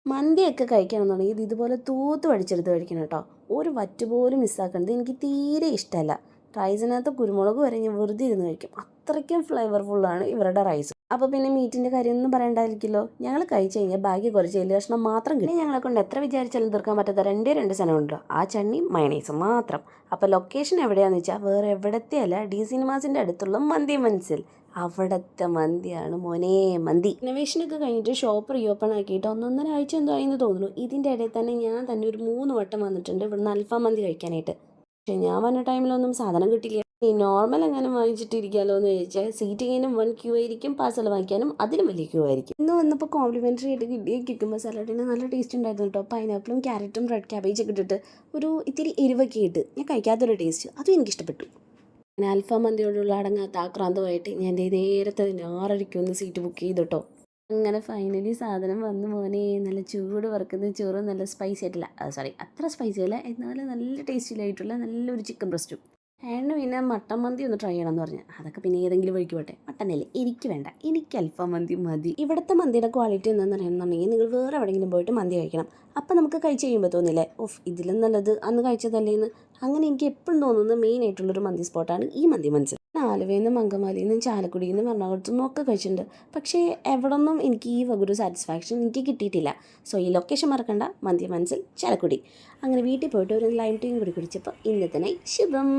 മന്തിയൊക്കെ കഴിക്കണമെന്നുണ്ടെങ്കിൽ ഇത് ഇതുപോലെ തൂത്ത് പഠിച്ചെടുത്ത് കഴിക്കണം കേട്ടോ. ഒരു വറ്റ് പോലും മിസ്സാക്കരുത്. എനിക്ക് തീരെ ഇഷ്ടമല്ല. റൈസിനകത്ത് കുരുമുളക് വരെ ഞാൻ വെറുതെ ഇരുന്ന് കഴിക്കും. അത്രയ്ക്കും ഫ്ലേവർഫുള്ളാണ് ഇവരുടെ റൈസ്. അപ്പോൾ പിന്നെ മീറ്റിൻ്റെ കാര്യമൊന്നും പറയണ്ടായിരിക്കുമല്ലോ. ഞങ്ങൾ കഴിച്ച് കഴിഞ്ഞാൽ ബാക്കി കുറച്ച് എല്ല് കഷ്ണം മാത്രം കിട്ടും. ഞങ്ങളെ കൊണ്ട് എത്ര വിചാരിച്ചാലും തീർക്കാൻ പറ്റാത്ത രണ്ട് സാധനമുണ്ടല്ലോ, ആ ചട്നിയും മയണൈസും മാത്രം. അപ്പോൾ ലൊക്കേഷൻ എവിടെയാണെന്ന് വെച്ചാൽ വേറെ എവിടത്തെ അല്ല, ഡി സിനിമാസിൻ്റെ അടുത്തുള്ള മന്തി മൻസിൽ. അവിടുത്തെ മന്തിയാണ് മോനെ മന്തി. ഇന്നോവേഷനൊക്കെ കഴിഞ്ഞിട്ട് ഷോപ്പ് റീ ഓപ്പൺ ആക്കിയിട്ട് ഒന്നൊന്നര ആഴ്ച എന്തോ ആയെന്ന് തോന്നുന്നു. ഇതിൻ്റെ ഇടയിൽ തന്നെ ഞാൻ തന്നെ ഒരു 3 വട്ടം വന്നിട്ടുണ്ട് ഇവിടുന്ന് അൽഫാം മന്തി കഴിക്കാനായിട്ട്. പക്ഷേ ഞാൻ വന്ന ടൈമിലൊന്നും സാധനം കിട്ടില്ല. ഈ നോർമൽ എങ്ങനെ വാങ്ങിച്ചിട്ടിരിക്കാമല്ലോ എന്ന് ചോദിച്ചാൽ സീറ്റിങ്ങിനും 1 ക്യൂ ആയിരിക്കും, പാർസൽ വാങ്ങിക്കാനും അതിലും വലിയ ക്യൂ ആയിരിക്കും. ഇന്ന് വന്നപ്പോൾ കോംപ്ലിമെൻ്ററി ആയിട്ട് കിട്ടിയ കിക്കുമ്പോൾ സലാഡിന് നല്ല ടേസ്റ്റ് ഉണ്ടായിരുന്നു കേട്ടോ. പൈനാപ്പിളും ക്യാരറ്റും റെഡ് ക്യാബേജൊക്കെ ഇട്ടിട്ട് ഒരു ഇത്തിരി എരിവൊക്കെ ഇട്ട് ഞാൻ കഴിക്കാത്തൊരു ടേസ്റ്റ്, അതും എനിക്കിഷ്ടപ്പെട്ടു. അങ്ങനെ അൽഫാം മന്തിയോടുള്ള അടങ്ങാത്ത ആക്രാന്തമായിട്ട് ഞാൻ നേരത്തെ 6:30 സീറ്റ് ബുക്ക് ചെയ്തിട്ടോ. അങ്ങനെ ഫൈനലി സാധനം വന്നു മോനെ. നല്ല ചൂട് വറുക്കുന്ന ചോറ്, നല്ല സ്പൈസി ആയിട്ടില്ല, സോറി അത്ര സ്പൈസി അല്ല, എന്നാലും നല്ല ടേസ്റ്റിലായിട്ടുള്ള നല്ലൊരു ചിക്കൻ ബ്രസ്റ്റും. ഏട്ടന് പിന്നെ മട്ടൻ മന്തി ഒന്ന് ട്രൈ ചെയ്യണമെന്ന് പറഞ്ഞു. അതൊക്കെ പിന്നെ ഏതെങ്കിലും വഴിക്ക് പോട്ടെ, മട്ടനല്ലേ എനിക്ക് വേണ്ട, എനിക്ക് അൽഫാം മന്തി മതി. ഇവിടുത്തെ മന്തിയുടെ ക്വാളിറ്റി എന്താണെന്ന് അറിയണമെന്നുണ്ടെങ്കിൽ നിങ്ങൾ വേറെ എവിടെയെങ്കിലും പോയിട്ട് മന്തി കഴിക്കണം. അപ്പം നമുക്ക് കഴിച്ച് കഴിയുമ്പോൾ തോന്നില്ലേ, ഓഫ് ഇതിലും നല്ലത് അന്ന് കഴിച്ചതല്ലേന്ന്. അങ്ങനെ എനിക്ക് എപ്പോഴും തോന്നുന്ന മെയിൻ ആയിട്ടുള്ളൊരു മന്തി സ്പോട്ടാണ് ഈ മന്തി മൻസിൽ. ആലുവയിൽ നിന്നും അങ്കമാലിയിൽ നിന്നും ചാലക്കുടിയിൽ നിന്നും എറണാകുളത്തു നിന്നും ഒക്കെ കഴിച്ചിട്ടുണ്ട്. പക്ഷേ എവിടെ നിന്നും എനിക്ക് ഈ വകൊരു സാറ്റിസ്ഫാക്ഷൻ എനിക്ക് കിട്ടിയിട്ടില്ല. സോ ഈ ലൊക്കേഷൻ മറക്കണ്ട, മന്തി മൻസിൽ ചാലക്കുടി. അങ്ങനെ വീട്ടിൽ പോയിട്ട് ഒരു ലൈം ടീയും കൂടി കുടിച്ചപ്പോൾ ഇന്നത്തെ നൈറ്റ് ശുഭം.